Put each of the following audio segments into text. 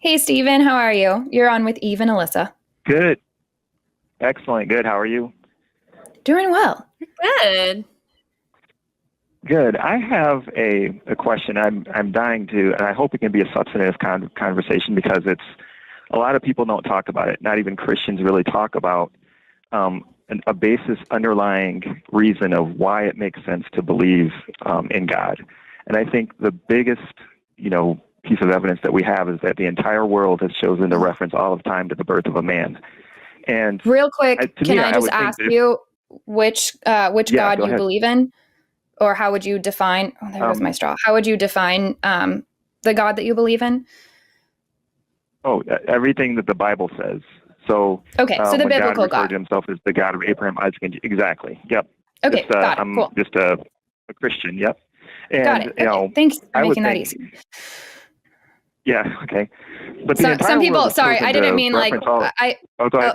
Hey, Stephen, how are you? You're on with Eve and Alyssa. Good. Excellent. Good. How are you? Doing well. Good. Good. I have a question. I'm dying to, and I hope it can be a substantive conversation because it's a lot of people don't talk about it. Not even Christians really talk about a basis underlying reason of why it makes sense to believe in God. And I think the biggest, piece of evidence that we have is that the entire world has chosen to reference all of time to the birth of a man. And real quick, can I just ask you which God you believe in? Or how would you define, oh, there goes my straw. How would you define the God that you believe in? Everything that the Bible says. So, okay, so the biblical God referred to himself as the God of Abraham, Isaac, and exactly. Yep. Okay, got it. I'm cool. just a Christian. Yep. And, got it. Okay. Thanks for making that easy. Yeah. Okay. But some people, sorry, I didn't mean like,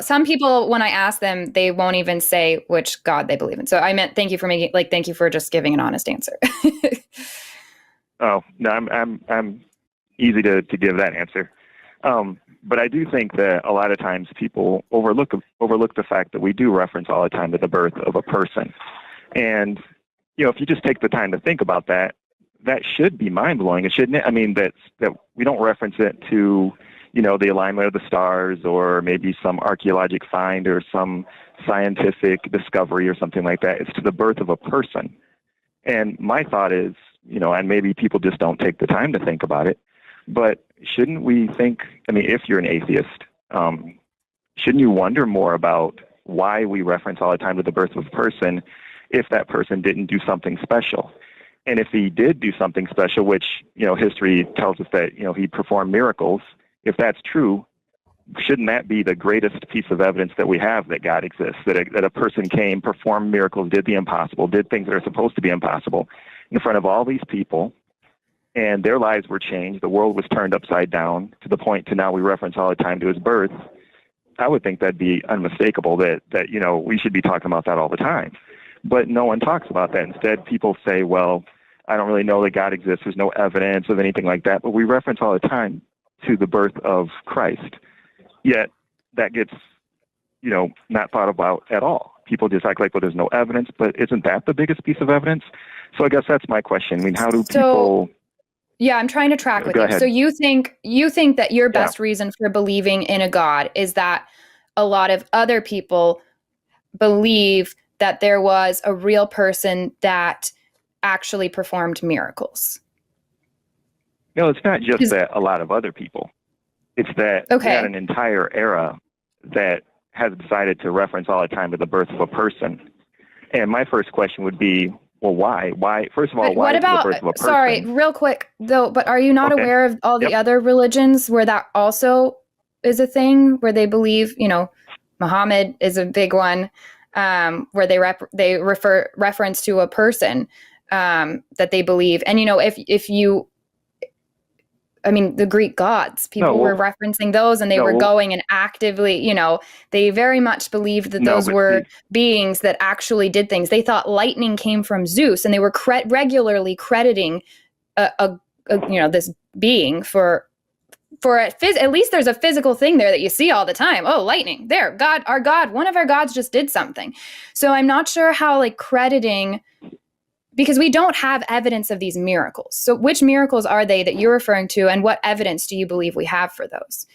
some people, when I ask them, they won't even say which God they believe in. So I meant, thank you for just giving an honest answer. Oh, no, I'm easy to give that answer. But I do think that a lot of times people overlook the fact that we do reference all the time to the birth of a person. And, if you just take the time to think about that, that should be mind-blowing, shouldn't it? I mean, that we don't reference it to, the alignment of the stars or maybe some archaeological find or some scientific discovery or something like that. It's to the birth of a person. And my thought is, and maybe people just don't take the time to think about it, but shouldn't we think, if you're an atheist, shouldn't you wonder more about why we reference all the time to the birth of a person if that person didn't do something special? And if he did do something special, which, history tells us that, he performed miracles, if that's true, shouldn't that be the greatest piece of evidence that we have that God exists, that a person came, performed miracles, did the impossible, did things that are supposed to be impossible in front of all these people, and their lives were changed, the world was turned upside down to the point to now we reference all the time to his birth? I would think that'd be unmistakable that we should be talking about that all the time. But no one talks about that. Instead, people say, well, I don't really know that God exists. There's no evidence of anything like that. But we reference all the time to the birth of Christ. Yet that gets, not thought about at all. People just act like, well, there's no evidence. But isn't that the biggest piece of evidence? So I guess that's my question. How do people... Yeah, I'm trying to track with you. Ahead. So you think that your best reason for believing in a God is that a lot of other people believe that there was a real person that actually performed miracles? No, it's not just that a lot of other people. It's that we had an entire era that has decided to reference all the time to the birth of a person. And my first question would be, well, why? Why? First of all, why is the birth of a person? Sorry, real quick, though, but are you not aware of all the other religions where that also is a thing, where they believe, Muhammad is a big one, where they reference to a person that they believe. And, the Greek gods, people were referencing those, and they were going and actively, they very much believed that those were beings that actually did things. They thought lightning came from Zeus, and they were regularly crediting this being for at least there's a physical thing there that you see all the time. Oh, lightning, there, God, our God, one of our gods just did something. So I'm not sure how crediting, because we don't have evidence of these miracles. So which miracles are they that you're referring to, and what evidence do you believe we have for those?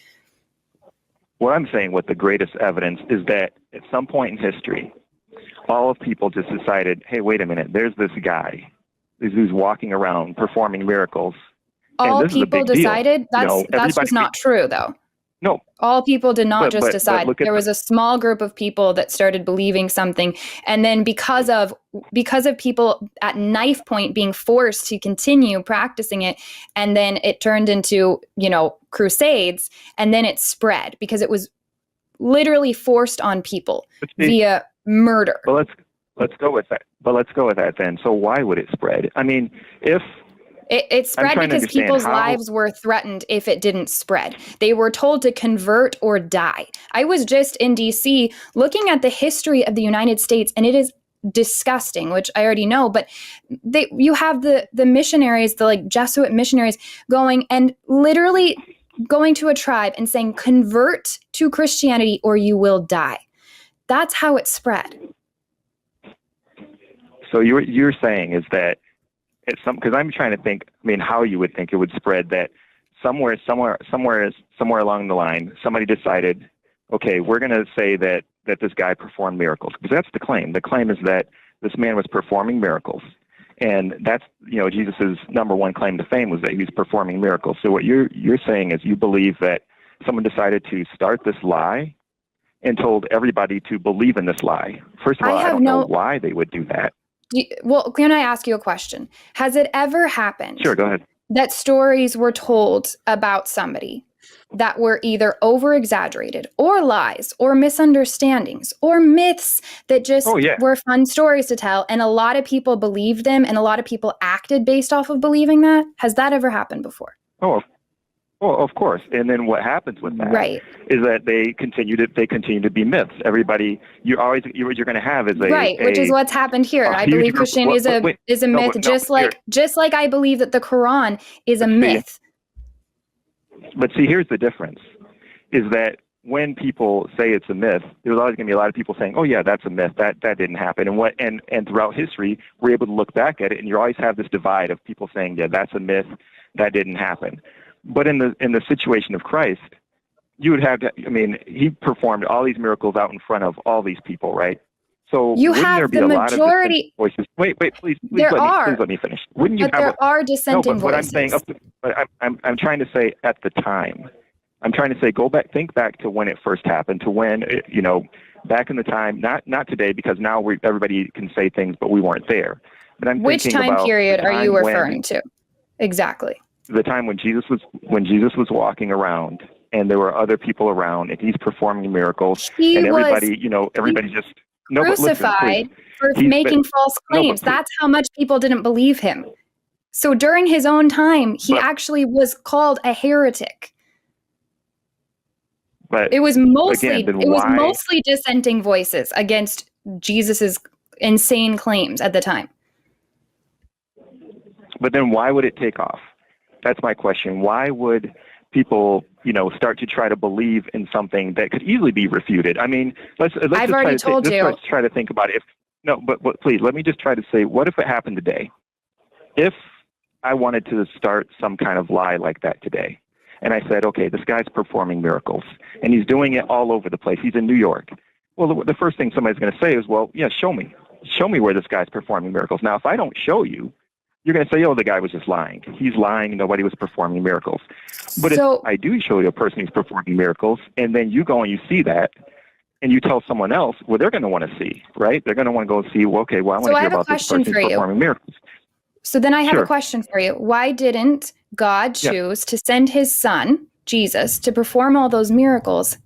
What I'm saying with the greatest evidence is that at some point in history, all of people just decided, hey, wait a minute, there's this guy who's walking around performing miracles. All people decided? That's just not true, though. No. All people did not just decide. There was a small group of people that started believing something. And then because of people at knife point being forced to continue practicing it, and then it turned into, crusades, and then it spread because it was literally forced on people via murder. Well, let's go with that. But let's go with that then. So why would it spread? If it spread because people's lives were threatened if it didn't spread. They were told to convert or die. I was just in DC looking at the history of the United States, and it is disgusting, which I already know, but you have the missionaries, the Jesuit missionaries going and literally going to a tribe and saying, convert to Christianity or you will die. That's how it spread. So you're saying is that it's because I'm trying to think, I mean, how you would think it would spread, that somewhere along the line, somebody decided, okay, we're going to say that this guy performed miracles, because that's the claim. The claim is that this man was performing miracles. And that's, Jesus's number one claim to fame was that he was performing miracles. So what you're saying is you believe that someone decided to start this lie and told everybody to believe in this lie. First of all, I don't know why they would do that. Well, can I ask you a question? Has it ever happened? Sure, go ahead. That stories were told about somebody that were either over-exaggerated or lies or misunderstandings or myths that just were fun stories to tell, and a lot of people believed them and a lot of people acted based off of believing that? Has that ever happened before? Oh, of course. And then what happens with that is that they continue to be myths. Everybody, what you're going to have is which is what's happened here. I believe Christianity is a myth, just like I believe that the Quran is a myth. But see, here's the difference: is that when people say it's a myth, there's always going to be a lot of people saying, "Oh yeah, that's a myth. That didn't happen." And throughout history, we're able to look back at it, and you always have this divide of people saying, "Yeah, that's a myth. That didn't happen." But in the situation of Christ, you would have to, he performed all these miracles out in front of all these people, right? So you wouldn't have there be the a majority lot of voices? Wait, please let me finish. Wouldn't you but there are dissenting voices. What I'm saying, I'm trying to say at the time. I'm trying to say think back to when it first happened, to when back in the time, not today, because now everybody can say things, but we weren't there. But I'm Which thinking time about period are you referring to? Exactly. The time when Jesus was walking around and there were other people around and he's performing miracles and everybody just crucified for making false claims. That's how much people didn't believe him. So during his own time, he actually was called a heretic. But it was mostly dissenting voices against Jesus's insane claims at the time. But then why would it take off? That's my question. Why would people, start to try to believe in something that could easily be refuted? I mean, let's try to think about it. But please, let me just try to say, what if it happened today? If I wanted to start some kind of lie like that today, and I said, okay, this guy's performing miracles, and he's doing it all over the place. He's in New York. Well, the first thing somebody's going to say is, well, yeah, show me where this guy's performing miracles. Now, if I don't show you, you're going to say, oh, the guy was just lying. He's lying. Nobody was performing miracles. But if I do show you a person who's performing miracles, and then you go and you see that, and you tell someone else, well, they're going to want to see, right? They're going to want to go see, well, okay, well, I want to hear about this person who's performing miracles. So then I have a question for you. Why didn't God choose to send his son, Jesus, to perform all those miracles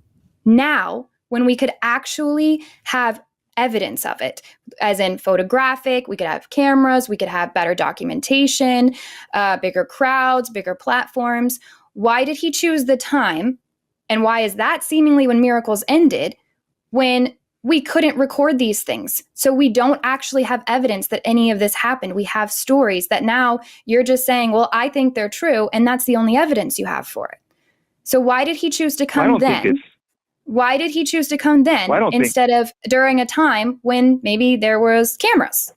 now when we could actually have evidence of it, as in photographic? We could have cameras, we could have better documentation, bigger crowds, bigger platforms. Why did he choose the time? And why is that seemingly when miracles ended, when we couldn't record these things? So we don't actually have evidence that any of this happened. We have stories that now you're just saying, well, I think they're true, and that's the only evidence you have for it. So why did he choose to come then? Why did he choose to come then instead of during a time when maybe there was cameras?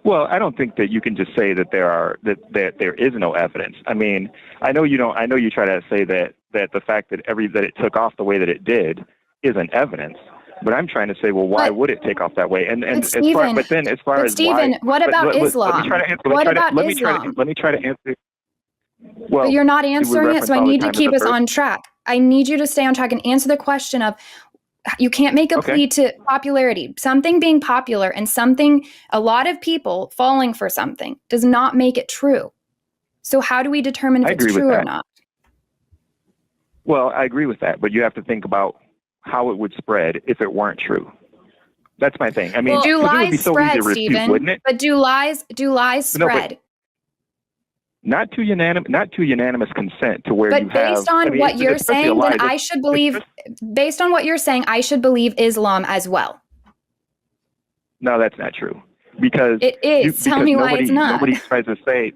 Well, I don't think that you can just say that there is no evidence. I mean, I know you don't. I know you try to say that the fact that it took off the way that it did isn't evidence. But I'm trying to say, well, why would it take off that way? Stephen, what about Islam? Let me try to answer. Well, but you're not answering it, so I need to keep us on track. I need you to stay on track and answer the question of, you can't make a plea to popularity. Something being popular and a lot of people falling for something does not make it true. So how do we determine if it's true or not? Well, I agree with that, but you have to think about how it would spread if it weren't true. That's my thing. I mean, do lies spread, Stephen? Wouldn't it? But do lies spread? Not to unanimous consent to where you have. But based on what you're saying, then I should believe. Based on what you're saying, I should believe Islam as well. No, that's not true. Because it is. Tell me why it's not. Nobody tries to say.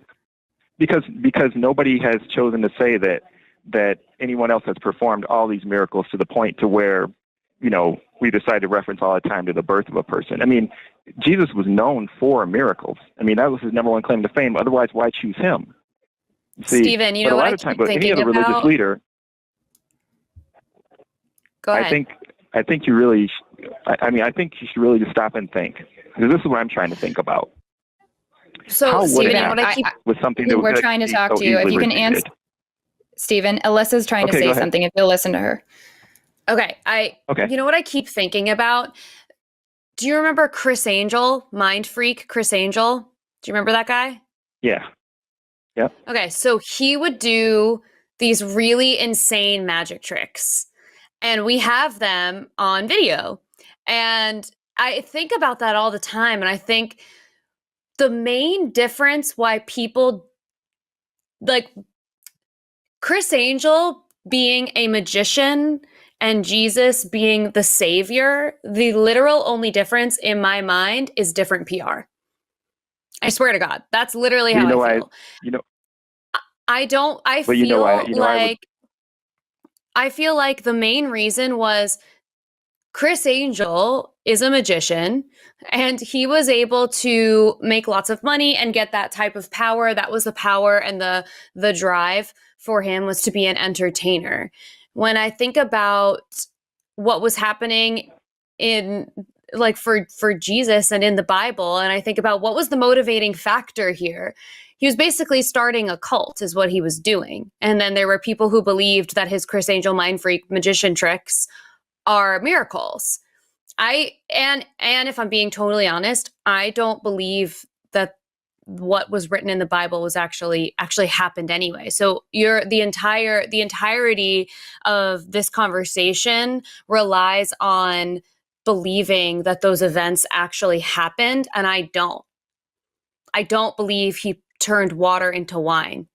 Because nobody has chosen to say that anyone else has performed all these miracles to the point to where, we decide to reference all the time to the birth of a person. I mean, Jesus was known for miracles. I mean, that was his number one claim to fame. Otherwise, why choose him? See, Stephen, you know what I keep thinking about? Any other religious leader, go ahead. I think you really, I think you should really just stop and think. Because this is what I'm trying to think about. So, Stephen, what I keep with something that we're trying to talk to you. If you can answer, Stephen, Alyssa's trying to say something. If you'll listen to her. Okay. You know what I keep thinking about? Do you remember Criss Angel, Mind Freak, Criss Angel? Do you remember that guy? Yeah. Yeah. Okay. So he would do these really insane magic tricks, and we have them on video. And I think about that all the time. And I think the main difference why people like Criss Angel being a magician and Jesus being the savior, the literal only difference in my mind is different PR. I swear to God, that's literally how I feel. I feel like the main reason was Criss Angel is a magician and he was able to make lots of money and get that type of power. That was the power and the drive for him was to be an entertainer. When I think about what was happening in like for Jesus and in the Bible, and I think about what was the motivating factor here, he was basically starting a cult is what he was doing. And then there were people who believed that his Criss Angel mind freak magician tricks are miracles. And if I'm being totally honest, I don't believe that what was written in the Bible was actually happened anyway. So the entirety of this conversation relies on believing that those events actually happened, and I don't believe he turned water into wine.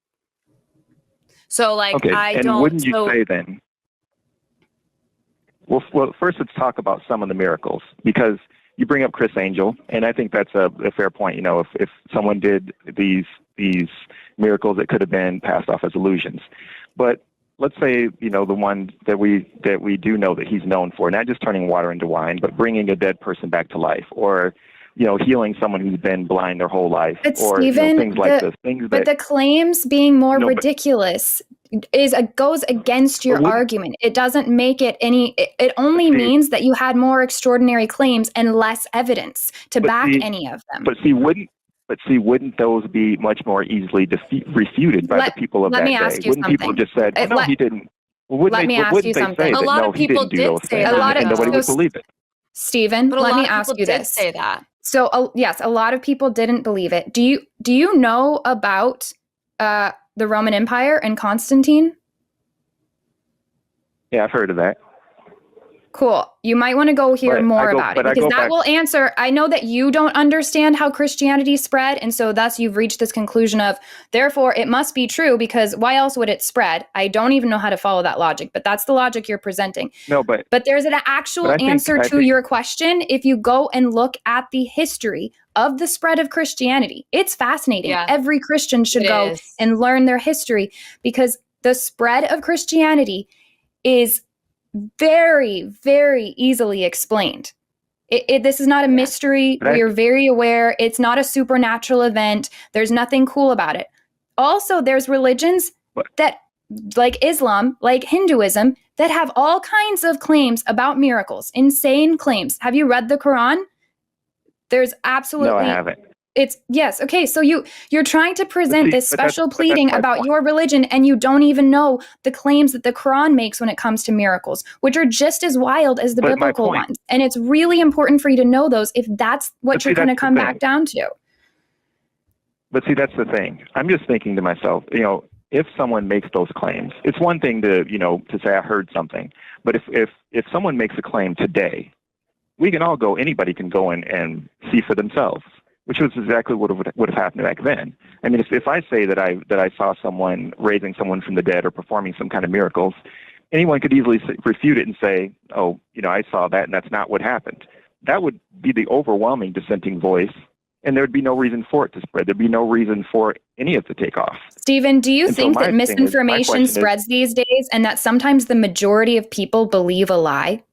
So wouldn't you say then? Well, first let's talk about some of the miracles, because you bring up Criss Angel, and I think that's a fair point. If someone did these miracles, it could have been passed off as illusions. But let's say, the one that we do know that he's known for, not just turning water into wine, but bringing a dead person back to life, or healing someone who's been blind their whole life, or Stephen, things like this. But the claims being more ridiculous goes against your argument. It doesn't make it any. It only means that you had more extraordinary claims and less evidence to back any of them. But wouldn't those be much more easily refuted by the people of that day? Wouldn't people just said, "No, he didn't"? Well, let me ask you something. A lot of people did say that, and nobody would believe it. Stephen, let me ask you this. Say that. So, yes, a lot of people didn't believe it. Do you know about the Roman Empire and Constantine? Yeah, I've heard of that. Cool. You might want to go hear more about it, because that will answer. I know that you don't understand how Christianity spread, and so thus you've reached this conclusion of, therefore, it must be true, because why else would it spread? I don't even know how to follow that logic, but that's the logic you're presenting. No, but there's an actual answer to your question if you go and look at the history of the spread of Christianity. It's fascinating. Yeah. Every Christian should go and learn their history, because the spread of Christianity is very, very easily explained. This is not a mystery. We are very aware. It's not a supernatural event. There's nothing cool about it. Also, there's religions that, like Islam, like Hinduism, that have all kinds of claims about miracles, insane claims. Have you read the Quran? There's absolutely... No, I haven't. Yes. Okay. So you're trying to present this special pleading about your religion, and you don't even know the claims that the Quran makes when it comes to miracles, which are just as wild as the biblical ones. And it's really important for you to know those if that's what you're going to come back down to. But see, that's the thing. I'm just thinking to myself, if someone makes those claims, it's one thing to say I heard something. But if someone makes a claim today, we can all go, anybody can go in and see for themselves, which was exactly what would have happened back then. I mean, if I say that I saw someone raising someone from the dead or performing some kind of miracles, anyone could easily refute it and say, oh, I saw that and that's not what happened. That would be the overwhelming dissenting voice and there would be no reason for it to spread. There'd be no reason for any of it to take off. Stephen, do you think that my misinformation spreads these days, and that sometimes the majority of people believe a lie?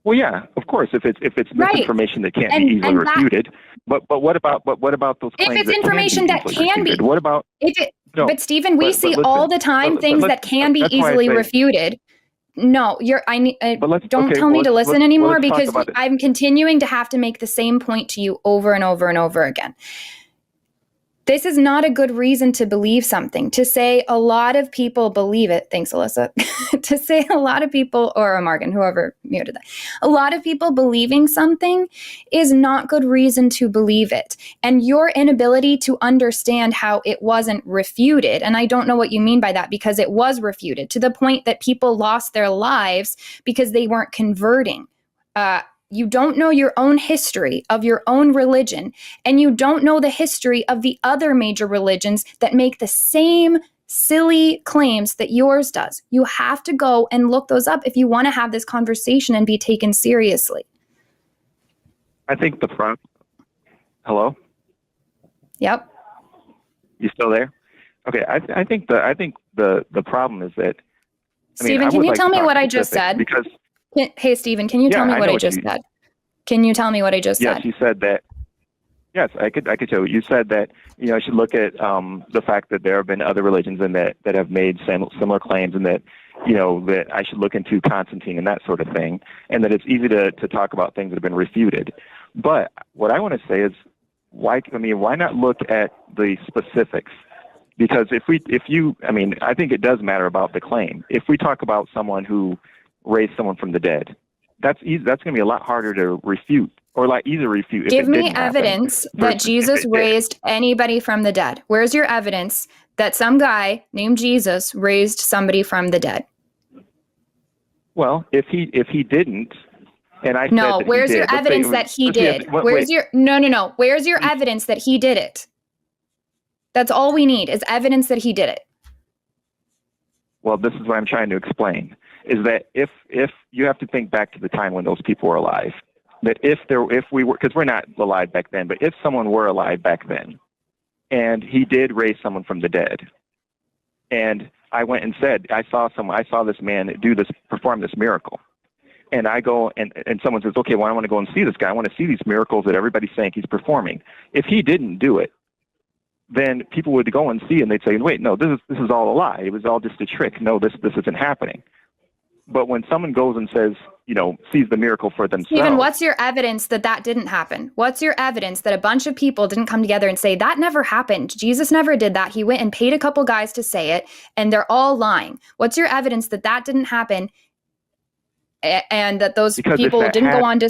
Well, yeah, of course. If it's misinformation that can't be easily refuted, but what about those claims? If it's information that can be, what about? But Stephen, we see all the time things that can be easily refuted. No, don't tell me to listen anymore, because I'm continuing to have to make the same point to you over and over and over again. This is not a good reason to believe something. To say a lot of people believe it, thanks, Alyssa, to say a lot of people, or Morgan, whoever muted that, a lot of people believing something is not good reason to believe it. And your inability to understand how it wasn't refuted, and I don't know what you mean by that, because it was refuted to the point that people lost their lives because they weren't converting. You don't know your own history of your own religion, and you don't know the history of the other major religions that make the same silly claims that yours does. You have to go and look those up if you want to have this conversation and be taken seriously. I think Hello? Yep. You still there? Okay. I think the problem is that. Stephen, can you tell me what I just said? Because. Hey, Stephen, can you tell me what I just said? Can you tell me what I just said? Yes, you said that. Yes, I could tell you. You said that, I should look at the fact that there have been other religions and that have made similar claims, and that, that I should look into Constantine and that sort of thing, and that it's easy to talk about things that have been refuted. But what I want to say is, why not look at the specifics? Because I think it does matter about the claim. If we talk about someone who raised someone from the dead, that's easy. That's going to be a lot harder to refute, or a lot easier to refute. Give me evidence that Jesus raised anybody from the dead. Where's your evidence that some guy named Jesus raised somebody from the dead? Well, if he didn't, and I no, where's your evidence that he did? Where's your no? Where's your evidence that he did it? That's all we need is evidence that he did it. Well, this is what I'm trying to explain. Is that if you have to think back to the time when those people were alive, that if we were, because we're not alive back then, but if someone were alive back then, and he did raise someone from the dead, and I went and said, I saw this man perform this miracle, and I go and someone says, okay, well, I want to go and see this guy. I want to see these miracles that everybody's saying he's performing. If he didn't do it, then people would go and see, and they'd say, wait, no, this is all a lie. It was all just a trick. No, this isn't happening. But when someone goes and says, sees the miracle for themselves. Stephen, what's your evidence that didn't happen? What's your evidence that a bunch of people didn't come together and say, that never happened? Jesus never did that. He went and paid a couple guys to say it, and they're all lying. What's your evidence that didn't happen, and that those people didn't go on to...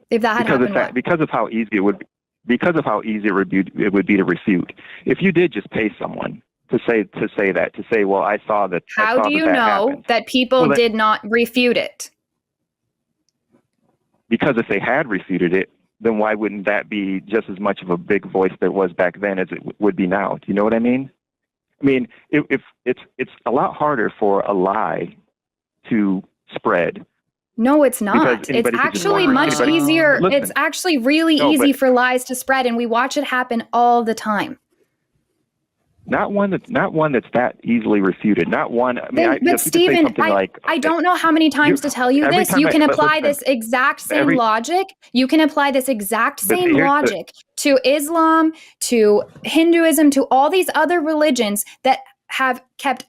If that had happened, because of how easy it would be. Because of how easy it would be to refute. If you did just pay someone to say, well, I saw that. How do you know that people did not refute it? Because if they had refuted it, then why wouldn't that be just as much of a big voice that was back then as it would be now? Do you know what I mean? If it's a lot harder for a lie to spread. No, it's not. It's actually much easier. It's actually really easy for lies to spread, and we watch it happen all the time. Not one that's that easily refuted. Not one. But Stephen, I don't know how many times to tell you this. You can apply this exact same logic. You can apply this exact same logic to Islam, to Hinduism, to all these other religions that have kept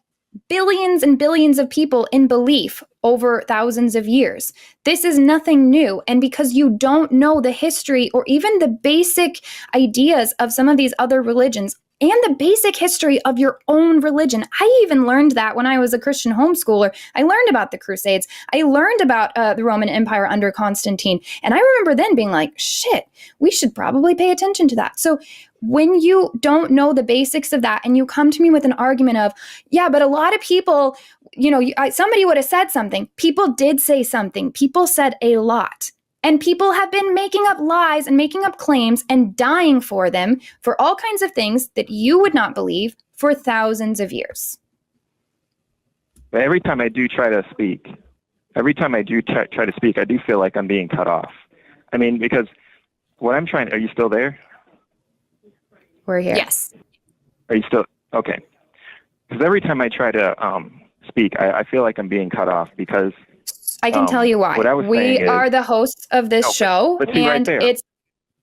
billions and billions of people in belief over thousands of years. This is nothing new. And because you don't know the history or even the basic ideas of some of these other religions and the basic history of your own religion. I even learned that when I was a Christian homeschooler. I learned about the Crusades. I learned about the Roman Empire under Constantine. And I remember then being like, shit, we should probably pay attention to that. So when you don't know the basics of that and you come to me with an argument of, yeah, but a lot of people, somebody would have said something. People did say something. People said a lot. And people have been making up lies and making up claims and dying for them for all kinds of things that you would not believe for thousands of years. Every time I do try to speak, I do feel like I'm being cut off. Because what I'm trying, are you still there? We're here. Yes. Are you still, okay. Because every time I try to speak, I feel like I'm being cut off because I can tell you why. We are the hosts of this show, and it's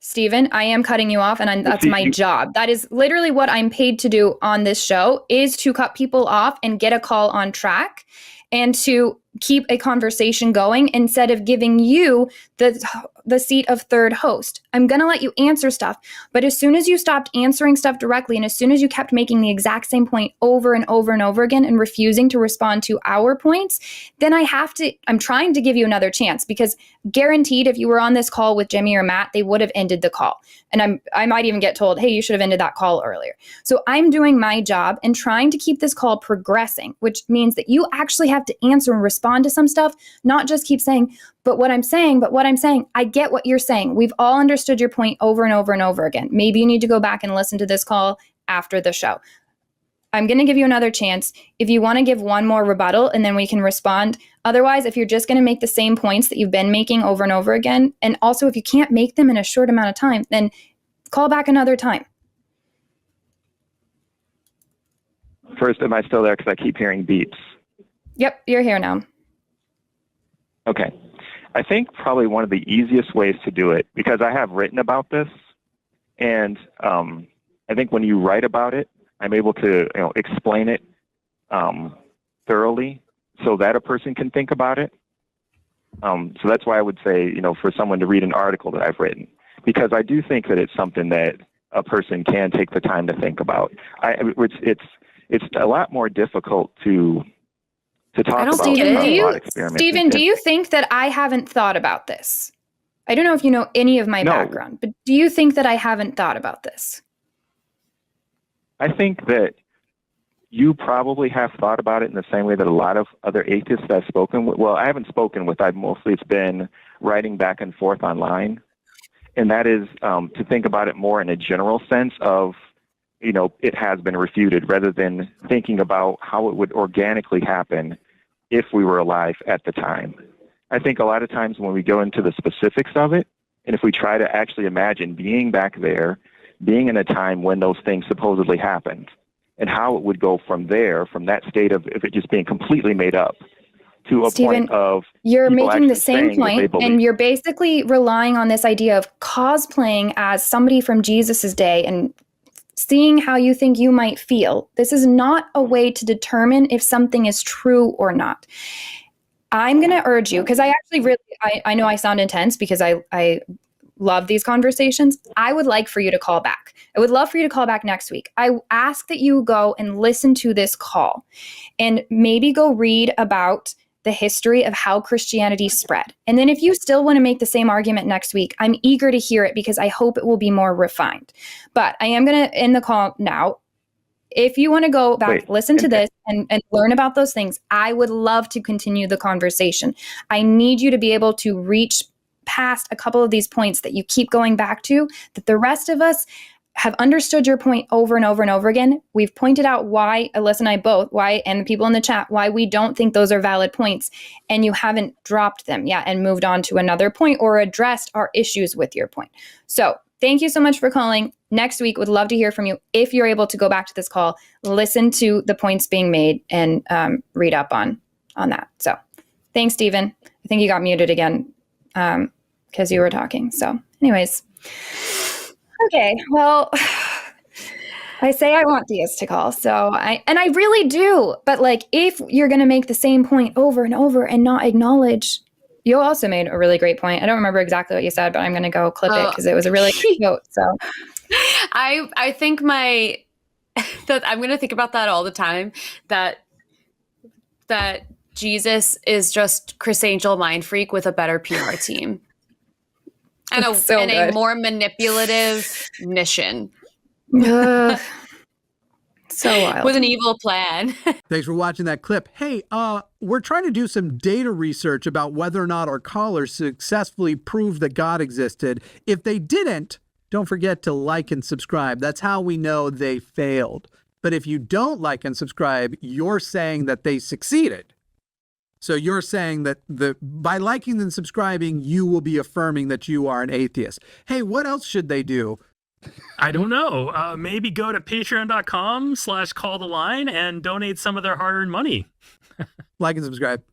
Stephen, I am cutting you off, and that's my job. That is literally what I'm paid to do on this show, is to cut people off and get a call on track and to keep a conversation going instead of giving you the seat of third host. I'm going to let you answer stuff, but as soon as you stopped answering stuff directly, and as soon as you kept making the exact same point over and over and over again and refusing to respond to our points, then I'm trying to give you another chance, because guaranteed if you were on this call with Jimmy or Matt, they would have ended the call. And I might even get told, hey, you should have ended that call earlier. So I'm doing my job and trying to keep this call progressing, which means that you actually have to answer and respond to some stuff, not just keep saying, but what I'm saying. I get what you're saying. We've all understood your point over and over and over again. Maybe you need to go back and listen to this call after the show. I'm going to give you another chance. If you want to give one more rebuttal, and then we can respond. Otherwise, if you're just going to make the same points that you've been making over and over again, and also if you can't make them in a short amount of time, then call back another time. First, am I still there? Because I keep hearing beeps. Yep, you're here now. Okay. I think probably one of the easiest ways to do it, because I have written about this, and I think when you write about it, I'm able to explain it thoroughly so that a person can think about it. So that's why I would say, for someone to read an article that I've written, because I do think that it's something that a person can take the time to think about. It's a lot more difficult to talk about thought experiments. Stephen, do you think that I haven't thought about this? I don't know if you know any of my background, but do you think that I haven't thought about this? I think that you probably have thought about it in the same way that a lot of other atheists that I've spoken with, well, I haven't spoken with, it's been writing back and forth online. And that is to think about it more in a general sense of, it has been refuted, rather than thinking about how it would organically happen if we were alive at the time. I think a lot of times when we go into the specifics of it, and if we try to actually imagine being back there, being in a time when those things supposedly happened, and how it would go from there, from that state of if it just being completely made up, to a point of you're making the same point, and you're basically relying on this idea of cosplaying as somebody from Jesus's day and seeing how you think you might feel. This is not a way to determine if something is true or not. I'm going to urge you, because I actually I know I sound intense because I love these conversations. I would like for you to call back. I would love for you to call back next week. I ask that you go and listen to this call and maybe go read about the history of how Christianity spread. And then if you still want to make the same argument next week, I'm eager to hear it, because I hope it will be more refined. But I am going to end the call now. If you want to go back, listen to this and learn about those things, I would love to continue the conversation. I need you to be able to reach past a couple of these points that you keep going back to, that the rest of us have understood your point over and over and over again. We've pointed out why, Alyssa and I both, and the people in the chat, why we don't think those are valid points, and you haven't dropped them yet and moved on to another point or addressed our issues with your point. So thank you so much for calling. Next week, would love to hear from you. If you're able to go back to this call, listen to the points being made and read up on that. So thanks, Stephen. I think you got muted again because you were talking. So anyways, okay, well, I say I want Diaz to call, I really do. But if you're going to make the same point over and over and not acknowledge, you also made a really great point. I don't remember exactly what you said, but I'm going to go clip it because it was a really great quote. So I think that I'm going to think about that all the time, that Jesus is just Criss Angel mind freak with a better PR team. And a more manipulative mission. So wild. With an evil plan. Thanks for watching that clip. Hey, we're trying to do some data research about whether or not our callers successfully proved that God existed. If they didn't, don't forget to like and subscribe. That's how we know they failed. But if you don't like and subscribe, you're saying that they succeeded. So you're saying that by liking and subscribing, you will be affirming that you are an atheist. Hey, what else should they do? I don't know. Maybe go to patreon.com/calltheline and donate some of their hard-earned money. Like and subscribe.